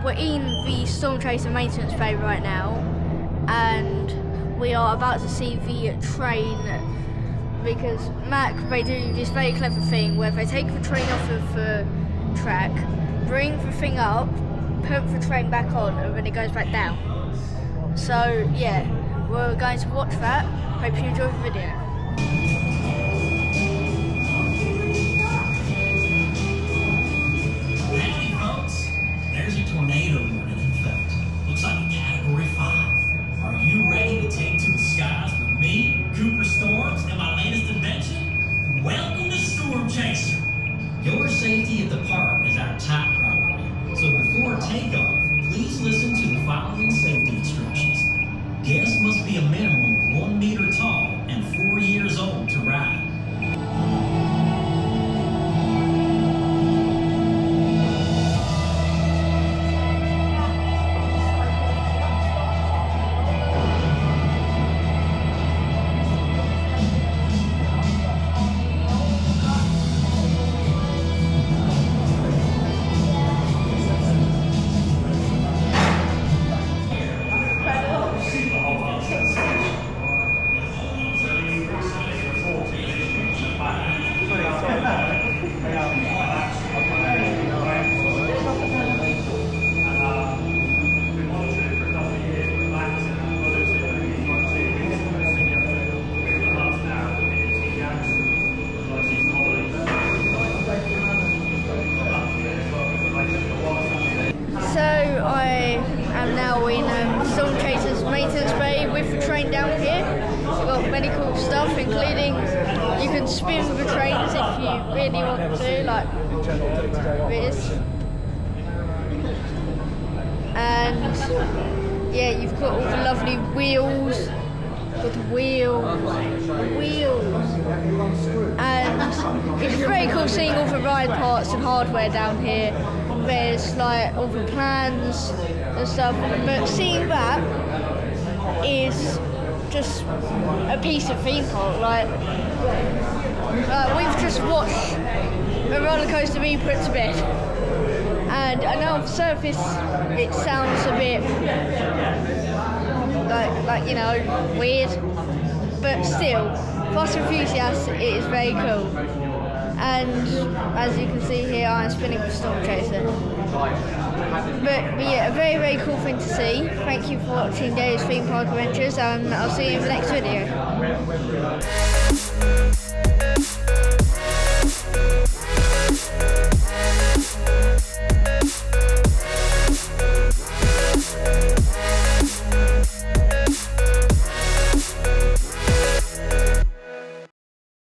we're in the Storm Chaser maintenance bay right now, and we are about to see the train, because Mac, they do this very clever thing where they take the train off of the track, bring the thing up, put the train back on, and then it goes back down. So yeah, we're going to watch that. Hope you enjoy the video. Howdy folks, there's a tornado warning in effect. Looks like a category 5. Are you ready to take to the skies with me, Cooper Storms, and my latest invention? Welcome to Storm Chaser. Your safety at the park is our top priority. So before takeoff, please listen to the following safety instructions. Guests must be a minimum of 1 meter tall and 4 years old to ride. So I am now in Storm Chaser's maintenance bay with the train down here. We've got many cool stuff, including you can spin the trains if you really want to, like this. And yeah, you've got all the lovely wheels. Got the wheels, and it's very cool seeing all the ride parts and hardware down here. There's like all the plans and stuff, but seeing that is just a piece of theme park. Like we've just watched a roller coaster being put to bed, and I know on the surface it sounds a bit like you know, weird, but still, for us enthusiasts, it is very cool. And as you can see here, I'm spinning the Storm Chaser. But yeah, a very, very cool thing to see. Thank you for watching Dave's Theme Park Adventures, and I'll see you in the next video.